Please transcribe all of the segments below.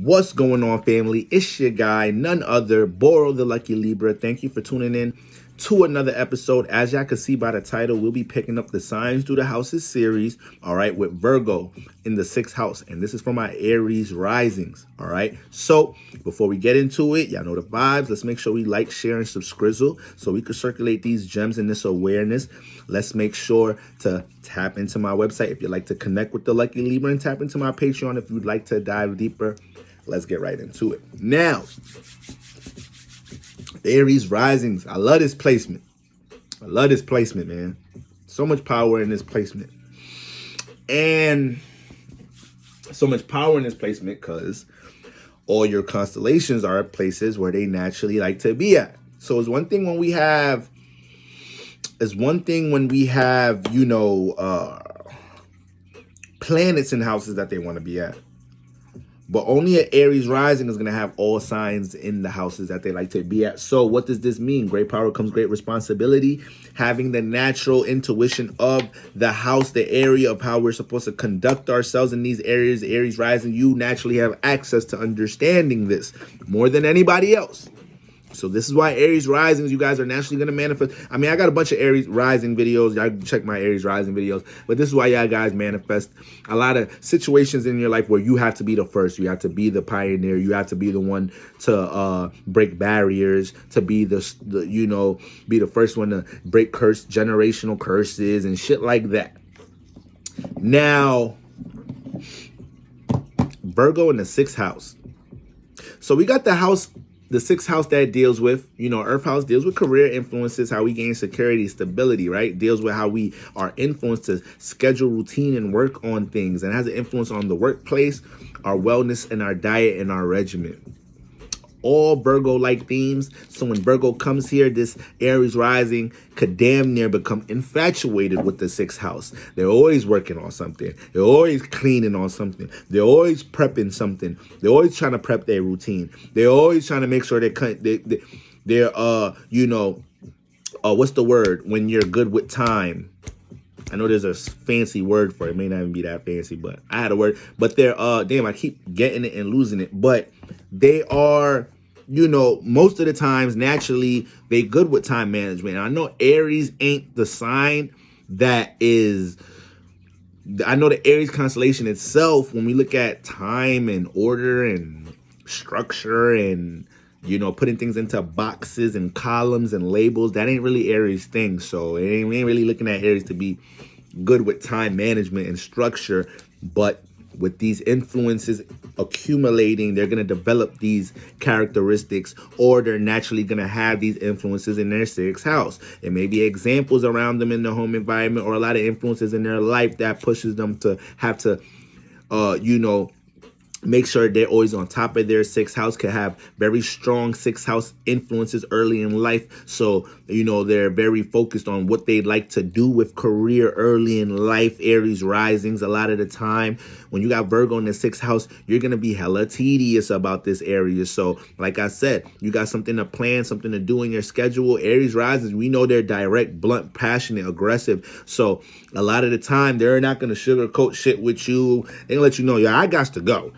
What's going on, family? It's your guy, none other, Boro the Lucky Libra. Thank you for tuning in to another episode. As y'all can see by the title, we'll be picking up the Signs Through the Houses series, all right, with Virgo in the 6th house. And this is for my Aries risings, all right? So before we get into it, y'all know the vibes. Let's make sure we like, share, and subscribe so we can circulate these gems and this awareness. Let's make sure to tap into my website if you'd like to connect with the Lucky Libra, and tap into my Patreon if you'd like to dive deeper. Let's get right into it. Now, Aries risings. I love this placement. I love this placement, man. So much power in this placement. And so much power in this placement because all your constellations are places where they naturally like to be at. So it's one thing when we have, planets in houses that they want to be at. But only an Aries rising is going to have all signs in the houses that they like to be at. So what does this mean? Great power comes great responsibility. Having the natural intuition of the house, the area of how we're supposed to conduct ourselves in these areas. Aries rising, you naturally have access to understanding this more than anybody else. So this is why Aries risings, you guys are naturally going to manifest. I mean, I got a bunch of Aries rising videos. Y'all check my Aries rising videos. But this is why y'all guys manifest a lot of situations in your life where you have to be the first. You have to be the pioneer. You have to be the one to break barriers, to be be the first one to break generational curses and shit like that. Now, Virgo in the 6th house. So we got the 6th house that deals with, Earth house deals with career influences, how we gain security, stability, right? Deals with how we are influenced to schedule routine and work on things, and has an influence on the workplace, our wellness, and our diet and our regimen. All Virgo-like themes. So when Virgo comes here, this Aries rising could damn near become infatuated with the 6th house. They're always working on something. They're always cleaning on something. They're always prepping something. They're always trying to prep their routine. They're always trying to make sure they're what's the word when you're good with time? I know there's a fancy word for it. It may not even be that fancy, but I had a word. But they're, I keep getting it and losing it. But they are, most of the times, naturally, they good with time management. And I know Aries ain't the sign that is, I know the Aries constellation itself, when we look at time and order and structure and, putting things into boxes and columns and labels, that ain't really Aries thing. So we ain't really looking at Aries to be good with time management and structure. But with these influences accumulating, they're going to develop these characteristics, or they're naturally going to have these influences in their 6th house. It may be examples around them in the home environment, or a lot of influences in their life that pushes them to have to, make sure they're always on top of their 6th house. Could have very strong 6th house influences early in life. So, they're very focused on what they'd like to do with career early in life. Aries risings, a lot of the time, when you got Virgo in the 6th house, you're going to be hella tedious about this area. So, like I said, you got something to plan, something to do in your schedule. Aries risings, we know they're direct, blunt, passionate, aggressive. So, a lot of the time, they're not going to sugarcoat shit with you. They're going to let you know, I got to go.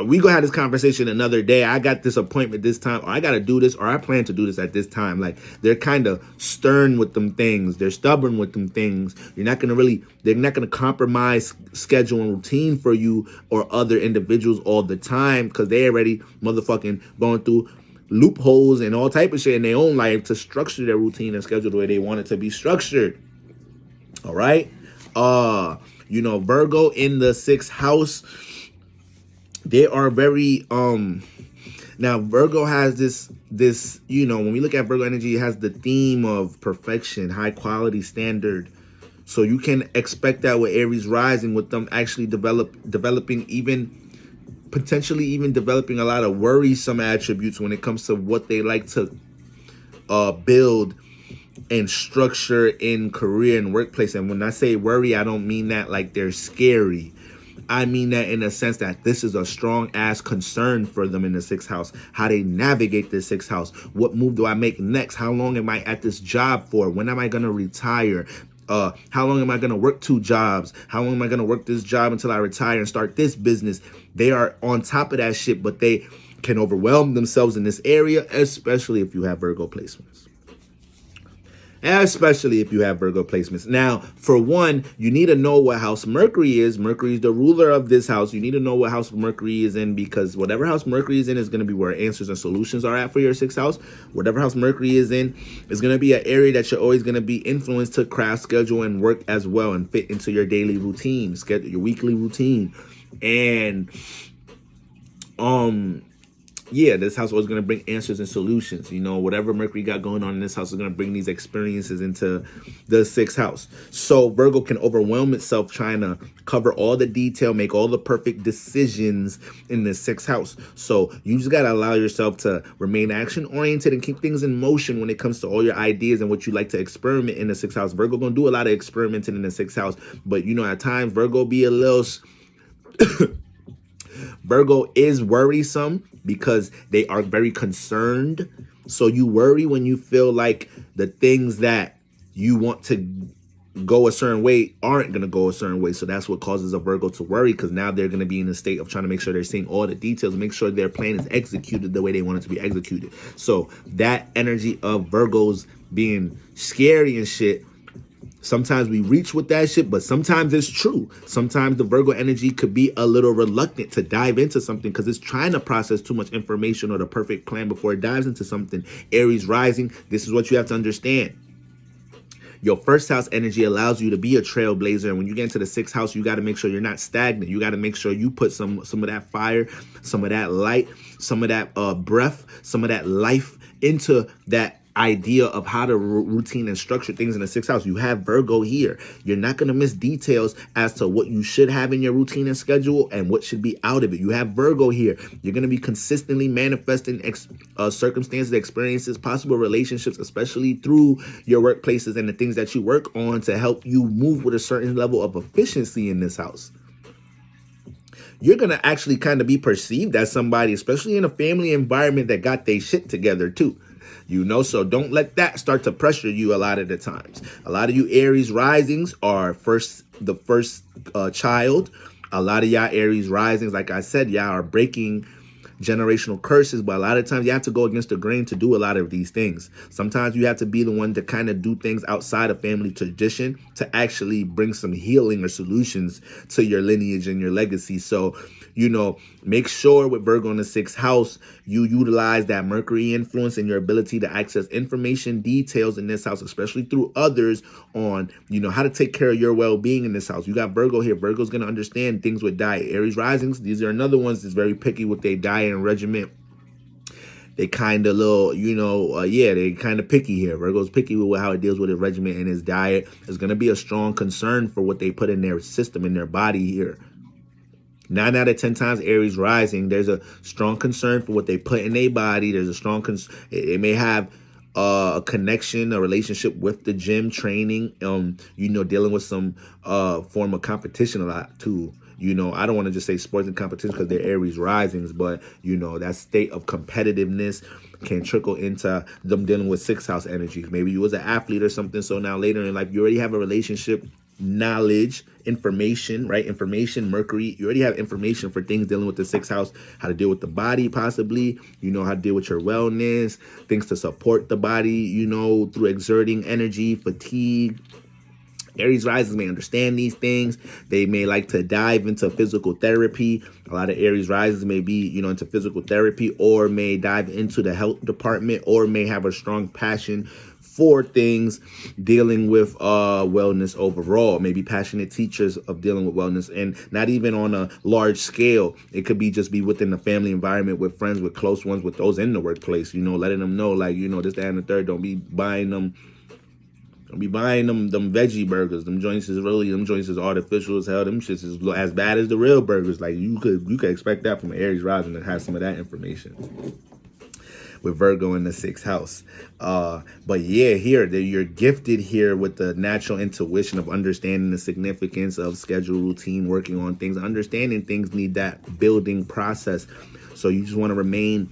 We gonna have this conversation another day. I got this appointment this time, or I gotta do this, or I plan to do this at this time. Like, they're kind of stern with them things. They're stubborn with them things. They're not gonna compromise schedule and routine for you or other individuals all the time, because they already motherfucking going through loopholes and all type of shit in their own life to structure their routine and schedule the way they want it to be structured. All right. Virgo in the 6th house, they are very, now Virgo has this, when we look at Virgo energy, it has the theme of perfection, high quality standard. So you can expect that with Aries rising, with them actually developing potentially even developing a lot of worrisome attributes when it comes to what they like to build and structure in career and workplace. And when I say worry, I don't mean that like they're scary. I mean that in a sense that this is a strong ass concern for them in the 6th house. How they navigate the 6th house. What move do I make next? How long am I at this job for? When am I going to retire? How long am I going to work 2 jobs? How long am I going to work this job until I retire and start this business? They are on top of that shit, but they can overwhelm themselves in this area, especially if you have Virgo placements. Especially if you have Virgo placements. Now, for one, you need to know what house Mercury is. Mercury is the ruler of this house. You need to know what house Mercury is in, because whatever house Mercury is in is going to be where answers and solutions are at for your 6th house. Whatever house Mercury is in is going to be an area that you're always going to be influenced to craft, schedule, and work as well, and fit into your daily routine, schedule your weekly routine. And yeah, this house is going to bring answers and solutions. You know, whatever Mercury got going on in this house is going to bring these experiences into the 6th house. So Virgo can overwhelm itself trying to cover all the detail, make all the perfect decisions in the 6th house. So you just got to allow yourself to remain action oriented and keep things in motion when it comes to all your ideas and what you like to experiment in the 6th house. Virgo going to do a lot of experimenting in the 6th house, but you know, at times Virgo be a little Virgo is worrisome because they are very concerned. So you worry when you feel like the things that you want to go a certain way aren't going to go a certain way. So that's what causes a Virgo to worry, because now they're going to be in a state of trying to make sure they're seeing all the details, make sure their plan is executed the way they want it to be executed. So that energy of Virgos being scary and shit, sometimes we reach with that shit, but sometimes it's true. Sometimes the Virgo energy could be a little reluctant to dive into something because it's trying to process too much information or the perfect plan before it dives into something. Aries rising, this is what you have to understand. Your 1st house energy allows you to be a trailblazer. And when you get into the 6th house, you got to make sure you're not stagnant. You got to make sure you put some of that fire, some of that light, some of that breath, some of that life into that idea of how to routine and structure things in the 6th house. You have Virgo here. You're not going to miss details as to what you should have in your routine and schedule and what should be out of it. You have Virgo here. You're going to be consistently manifesting circumstances, experiences, possible relationships, especially through your workplaces and the things that you work on to help you move with a certain level of efficiency in this house. You're going to actually kind of be perceived as somebody, especially in a family environment, that got their shit together too. You know, so don't let that start to pressure you a lot of the times. A lot of you Aries risings are the first child. A lot of y'all Aries risings, like I said, y'all are breaking generational curses, but a lot of times you have to go against the grain to do a lot of these things. Sometimes you have to be the one to kind of do things outside of family tradition to actually bring some healing or solutions to your lineage and your legacy. So, you know, make sure with Virgo in the 6th house, you utilize that Mercury influence and your ability to access information, details in this house, especially through others, on, you know, how to take care of your well-being in this house. You got Virgo here. Virgo's going to understand things with diet. Aries risings, these are another ones that's very picky with their diet and regimen. They kind of little, you know, they kind of picky here. Virgo's picky with how it deals with his regimen and his diet. There's going to be a strong concern for what they put in their system, in their body here. 9 out of 10 times Aries rising, there's a strong concern for what they put in their body. There's a strong it may have a connection, a relationship with the gym, training, you know, dealing with some form of competition a lot too. You know, I don't want to just say sports and competition because they're Aries risings, but, you know, that state of competitiveness can trickle into them dealing with 6th house energy. Maybe you was an athlete or something, so now later in life, you already have a relationship, knowledge, information, right? Information, Mercury, you already have information for things dealing with the 6th house, how to deal with the body possibly, you know, how to deal with your wellness, things to support the body, you know, through exerting energy, fatigue. Aries risings may understand these things. They may like to dive into physical therapy. A lot of Aries risings may be, you know, into physical therapy, or may dive into the health department, or may have a strong passion for things dealing with wellness overall. Maybe passionate teachers of dealing with wellness, and not even on a large scale. It could be just be within the family environment with friends, with close ones, with those in the workplace, you know, letting them know, like, you know, this, that, and the third. Don't be buying them them veggie burgers. Them joints is artificial as hell. Them shits is as bad as the real burgers. Like, you could expect that from an Aries rising that has some of that information with Virgo in the 6th house. But yeah, here you're gifted here with the natural intuition of understanding the significance of schedule, routine, working on things. Understanding things need that building process. So you just want to remain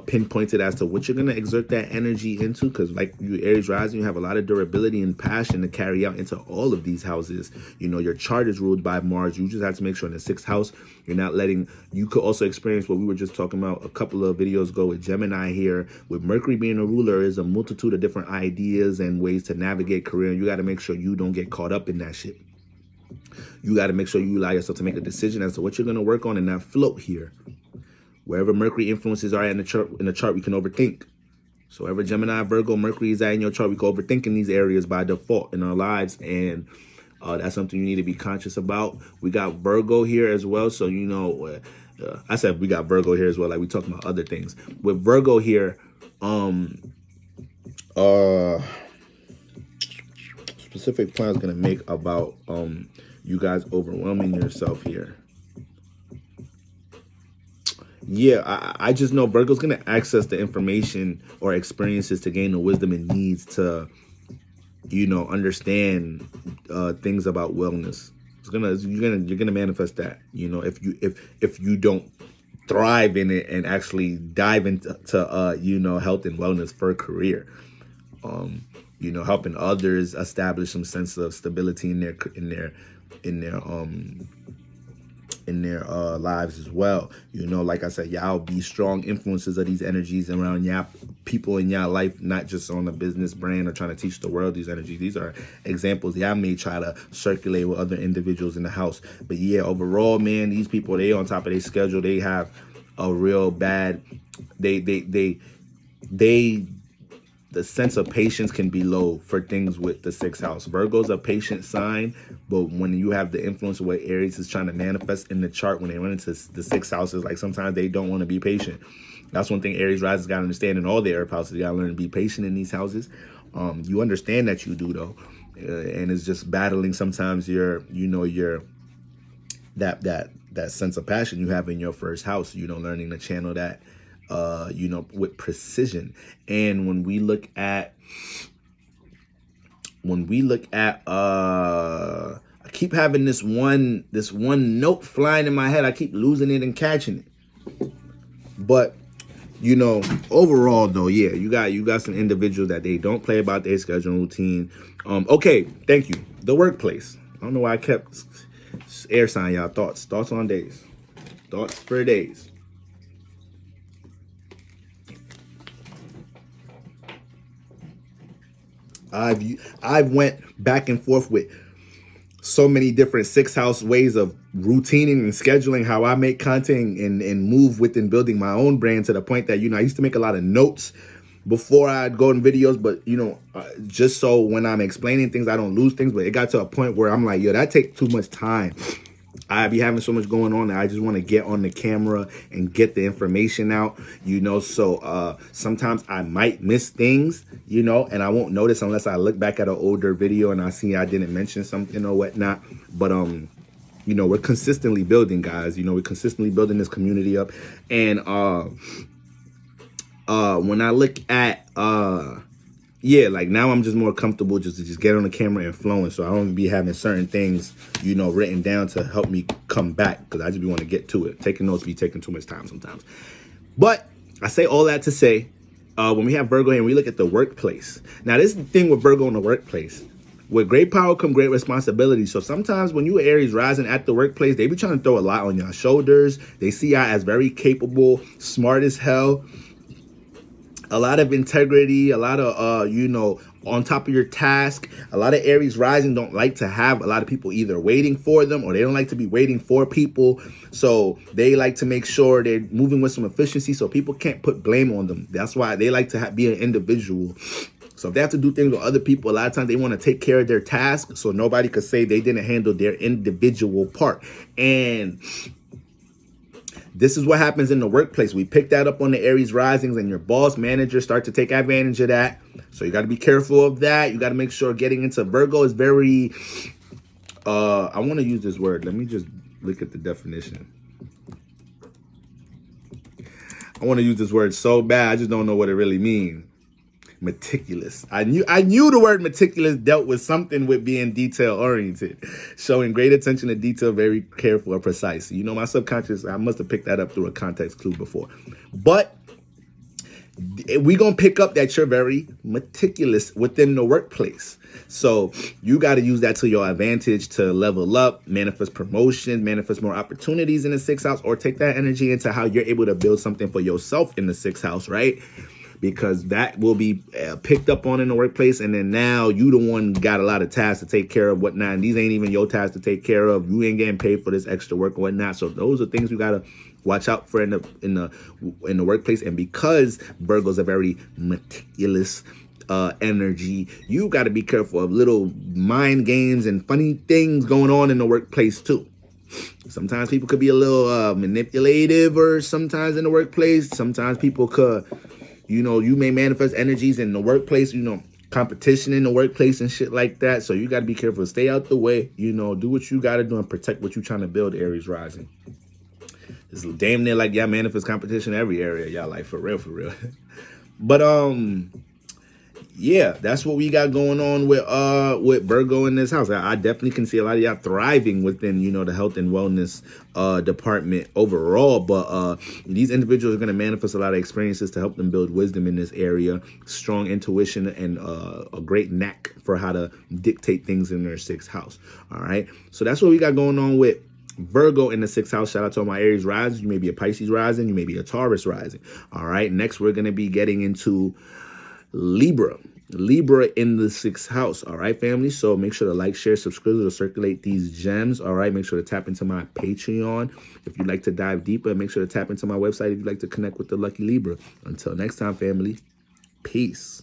pinpointed as to what you're going to exert that energy into, because like you Aries rising, you have a lot of durability and passion to carry out into all of these houses. You know, your chart is ruled by Mars. You just have to make sure in the 6th house you're not letting, you could also experience what we were just talking about a couple of videos ago with Gemini here. With Mercury being a ruler, is a multitude of different ideas and ways to navigate career, and you got to make sure you don't get caught up in that shit. You got to make sure you allow yourself to make a decision as to what you're going to work on and not float here. Wherever Mercury influences are in the chart, we can overthink. So wherever Gemini, Virgo, Mercury is at in your chart, we can overthink in these areas by default in our lives. And that's something you need to be conscious about. We got Virgo here as well. So, you know, I said we got Virgo here as well. Like we talking about other things. With Virgo here, specific plans going to make about you guys overwhelming yourself here. Yeah, I just know Virgo's going to access the information or experiences to gain the wisdom it needs to, you know, understand things about wellness. You're gonna manifest that. You know, if you don't thrive in it and actually dive into you know, health and wellness for a career, you know, helping others establish some sense of stability in their lives as well. You know, like I said, y'all be strong influences of these energies around y'all people in y'all life, not just on a business brand or trying to teach the world these energies. These are examples y'all may try to circulate with other individuals in the house. But yeah, overall, man, these people, they on top of their schedule. They have a real bad, the sense of patience can be low for things with the 6th house. Virgo's a patient sign, but when you have the influence of what Aries is trying to manifest in the chart, when they run into the 6th houses, like sometimes they don't want to be patient. That's one thing Aries risers got to understand in all the Earth houses. You got to learn to be patient in these houses. You understand that you do though, and it's just battling sometimes that sense of passion you have in your 1st house. You know, learning to channel that. You know, with precision. And when we look at I keep having this one note flying in my head. I keep losing it and catching it. But you know, overall though, yeah, you got some individuals that they don't play about their schedule and routine. Okay, thank you. The workplace. I don't know why I kept air sign y'all thoughts on days. Thoughts for days. I've went back and forth with so many different 6th house ways of routining and scheduling how I make content and move within building my own brand, to the point that, you know, I used to make a lot of notes before I'd go in videos, but you know, just so when I'm explaining things, I don't lose things. But it got to a point where I'm like, yo, that takes too much time. I be having so much going on that I just want to get on the camera and get the information out, you know. So sometimes I might miss things, you know, and I won't notice unless I look back at an older video and I see I didn't mention something or whatnot. But you know, we're consistently building, guys. You know, we're consistently building this community up. And when I look at yeah, like now I'm just more comfortable just to get on the camera and flowing. So I don't be having certain things, you know, written down to help me come back, because I just be want to get to it. Taking notes be taking too much time sometimes. But I say all that to say, when we have Virgo here and we look at the workplace. Now, this is the thing with Virgo in the workplace. With great power come great responsibility. So sometimes when you Aries rising at the workplace, they be trying to throw a lot on your shoulders. They see y'all as very capable, smart as hell. A lot of integrity, a lot of, you know, on top of your task. A lot of Aries rising don't like to have a lot of people either waiting for them, or they don't like to be waiting for people. So they like to make sure they're moving with some efficiency so people can't put blame on them. That's why they like to be an individual. So if they have to do things with other people, a lot of times they want to take care of their task so nobody could say they didn't handle their individual part. And this is what happens in the workplace. We pick that up on the Aries risings, and your boss managers start to take advantage of that. So you got to be careful of that. You got to make sure getting into Virgo is very, I want to use this word. Let me just look at the definition. I want to use this word so bad. I just don't know what it really means. Meticulous. I knew the word meticulous dealt with something with being detail oriented, showing great attention to detail, very careful or precise. You know, my subconscious, I must have picked that up through a context clue before. But we gonna pick up that you're very meticulous within the workplace. So you got to use that to your advantage to level up, manifest promotion, manifest more opportunities in the sixth house, or take that energy into how you're able to build something for yourself in the sixth house, right? Because that will be picked up on in the workplace, and then now you the one got a lot of tasks to take care of, whatnot, and these ain't even your tasks to take care of. You ain't getting paid for this extra work or whatnot. So those are things you gotta watch out for in the workplace. And because Virgo's a very meticulous energy, you got to be careful of little mind games and funny things going on in the workplace too. Sometimes people could be a little manipulative, or sometimes in the workplace, sometimes people could, you may manifest energies in the workplace, competition in the workplace and shit like that. So you got to be careful, stay out the way, do what you got to do and protect what you're trying to build, Aries rising. It's damn near like y'all manifest competition in every area of y'all life, for real. But yeah, that's what we got going on with Virgo in this house. I definitely can see a lot of y'all thriving within, the health and wellness department overall. But these individuals are going to manifest a lot of experiences to help them build wisdom in this area, strong intuition, and a great knack for how to dictate things in their sixth house. All right. So that's what we got going on with Virgo in the sixth house. Shout out to all my Aries rising. You may be a Pisces rising. You may be a Taurus rising. All right. Next, we're going to be getting into Libra in the sixth house. All right, family. So make sure to like, share, subscribe to circulate these gems. All right. Make sure to tap into my Patreon if you'd like to dive deeper. Make sure to tap into my website if you'd like to connect with the lucky Libra. Until next time, family. Peace.